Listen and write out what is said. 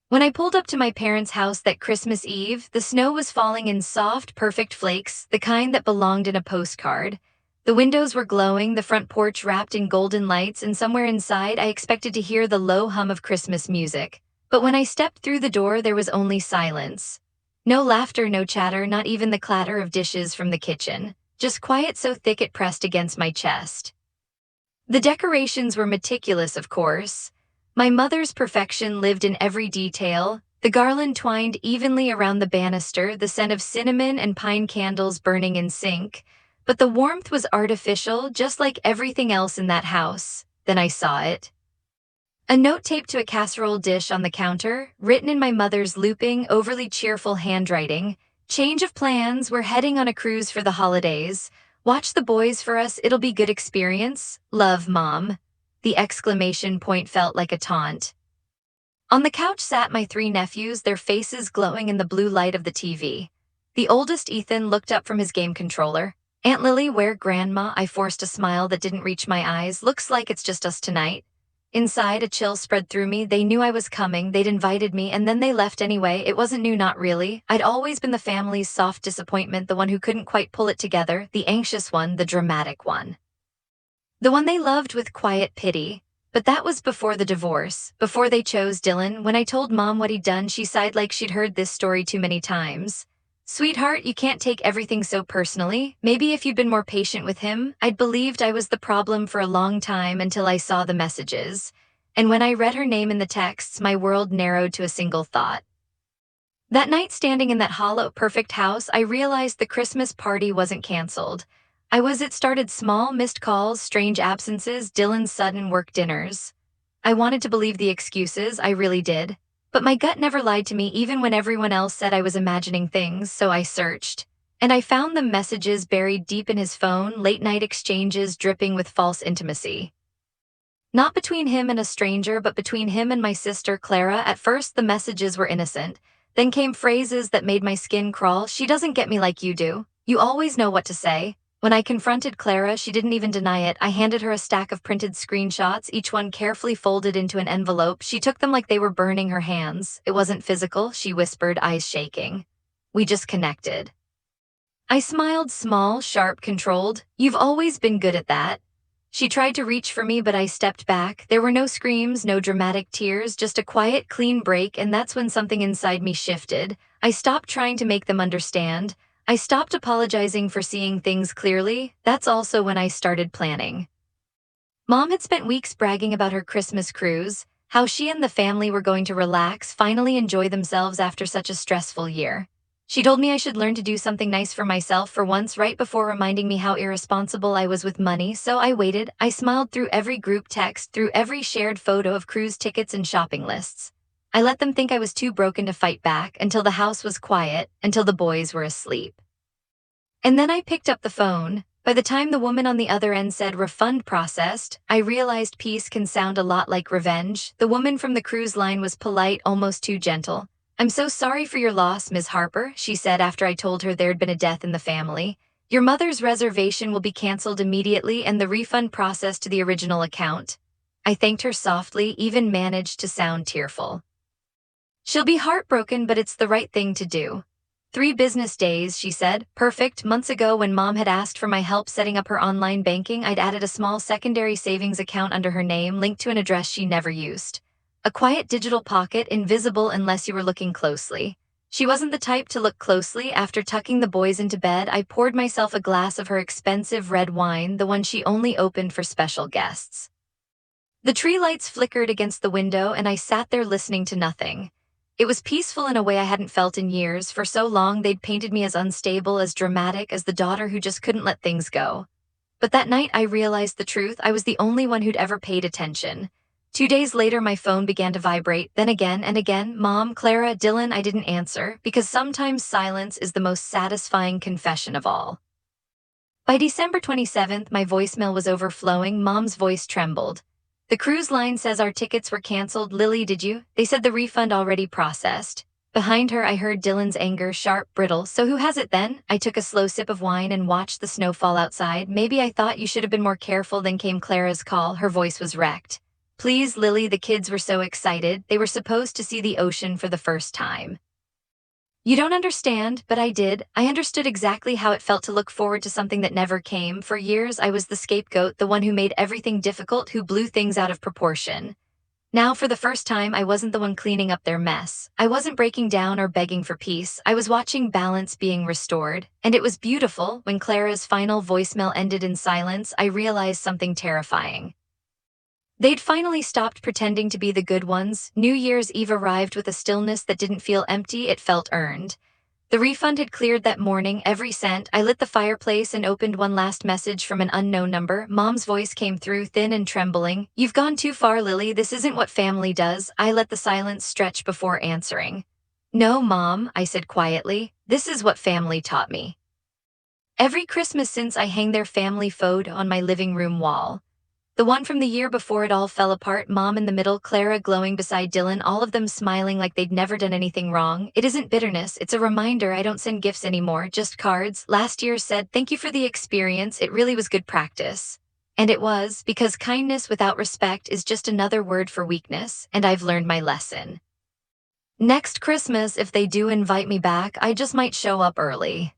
When I pulled up to my parents' house that Christmas Eve, the snow was falling in soft, perfect flakes, the kind that belonged in a postcard. The windows were glowing, the front porch wrapped in golden lights, and somewhere inside I expected to hear the low hum of Christmas music. But when I stepped through the door, there was only silence. No laughter, no chatter, not even the clatter of dishes from the kitchen. Just quiet so thick it pressed against my chest. The decorations were meticulous, of course. My mother's perfection lived in every detail, the garland twined evenly around the banister, the scent of cinnamon and pine candles burning in sync. But the warmth was artificial, just like everything else in that house. Then I saw it. A note taped to a casserole dish on the counter, written in my mother's looping, overly cheerful handwriting. Change of plans, we're heading on a cruise for the holidays. Watch the boys for us, it'll be good experience. Love, Mom. The exclamation point felt like a taunt. On the couch sat my three nephews, their faces glowing in the blue light of the TV. The oldest, Ethan, looked up from his game controller. Aunt Lily, where Grandma? I forced a smile that didn't reach my eyes. Looks like it's just us tonight. Inside, a chill spread through me. They knew I was coming, they'd invited me, and then they left anyway. It wasn't new, not really. I'd always been the family's soft disappointment, the one who couldn't quite pull it together, the anxious one, the dramatic one. The one they loved with quiet pity. But that was before the divorce, before they chose Dylan. When I told Mom what he'd done, she sighed like she'd heard this story too many times. Sweetheart, you can't take everything so personally. Maybe if you'd been more patient with him. I'd believed I was the problem for a long time until I saw the messages. And when I read her name in the texts, my world narrowed to a single thought. That night, standing in that hollow, perfect house, I realized the Christmas party wasn't canceled. It started small, missed calls, strange absences, Dylan's sudden work dinners. I wanted to believe the excuses, I really did. But my gut never lied to me even when everyone else said I was imagining things, so I searched. And I found the messages buried deep in his phone, late-night exchanges dripping with false intimacy. Not between him and a stranger, but between him and my sister Clara. At first, the messages were innocent. Then came phrases that made my skin crawl. She doesn't get me like you do. You always know what to say. When I confronted Clara, she didn't even deny it. I handed her a stack of printed screenshots, each one carefully folded into an envelope. She took them like they were burning her hands. It wasn't physical, she whispered, eyes shaking. We just connected. I smiled, small, sharp, controlled. You've always been good at that. She tried to reach for me, but I stepped back. There were no screams, no dramatic tears, just a quiet, clean break, and that's when something inside me shifted. I stopped trying to make them understand. I stopped apologizing for seeing things clearly. That's also when I started planning. Mom had spent weeks bragging about her Christmas cruise, how she and the family were going to relax, finally enjoy themselves after such a stressful year. She told me I should learn to do something nice for myself for once, right before reminding me how irresponsible I was with money, so I waited. I smiled through every group text, through every shared photo of cruise tickets and shopping lists. I let them think I was too broken to fight back until the house was quiet, until the boys were asleep. And then I picked up the phone. By the time the woman on the other end said refund processed, I realized peace can sound a lot like revenge. The woman from the cruise line was polite, almost too gentle. I'm so sorry for your loss, Ms. Harper, she said after I told her there'd been a death in the family. Your mother's reservation will be canceled immediately and the refund processed to the original account. I thanked her softly, even managed to sound tearful. She'll be heartbroken, but it's the right thing to do. 3 business days, she said. Perfect. Months ago, when Mom had asked for my help setting up her online banking, I'd added a small secondary savings account under her name, linked to an address she never used. A quiet digital pocket, invisible unless you were looking closely. She wasn't the type to look closely. After tucking the boys into bed, I poured myself a glass of her expensive red wine, the one she only opened for special guests. The tree lights flickered against the window, and I sat there listening to nothing. It was peaceful in a way I hadn't felt in years. For so long, they'd painted me as unstable, as dramatic, as the daughter who just couldn't let things go. But that night, I realized the truth. I was the only one who'd ever paid attention. 2 days later, my phone began to vibrate, then again and again. Mom, Clara, Dylan. I didn't answer, because sometimes silence is the most satisfying confession of all. By December 27th, my voicemail was overflowing. Mom's voice trembled. The cruise line says our tickets were canceled. Lily, did you? They said the refund already processed. Behind her, I heard Dylan's anger, sharp, brittle. So who has it then? I took a slow sip of wine and watched the snow fall outside. Maybe I thought you should have been more careful. Then came Clara's call. Her voice was wrecked. Please, Lily, the kids were so excited. They were supposed to see the ocean for the first time. You don't understand, but I did. I understood exactly how it felt to look forward to something that never came. For years, I was the scapegoat, the one who made everything difficult, who blew things out of proportion. Now, for the first time, I wasn't the one cleaning up their mess. I wasn't breaking down or begging for peace. I was watching balance being restored. And it was beautiful. When Clara's final voicemail ended in silence, I realized something terrifying. They'd finally stopped pretending to be the good ones. New Year's Eve arrived with a stillness that didn't feel empty, it felt earned. The refund had cleared that morning, every cent. I lit the fireplace and opened one last message from an unknown number. Mom's voice came through, thin and trembling. "You've gone too far, Lily. This isn't what family does." I let the silence stretch before answering. "No, Mom," I said quietly. "This is what family taught me." Every Christmas since, I hang their family photo on my living room wall. The one from the year before it all fell apart, Mom in the middle, Clara glowing beside Dylan, all of them smiling like they'd never done anything wrong. It isn't bitterness, it's a reminder. I don't send gifts anymore, just cards. Last year said, "Thank you for the experience, it really was good practice." And it was, because kindness without respect is just another word for weakness, and I've learned my lesson. Next Christmas, if they do invite me back, I just might show up early.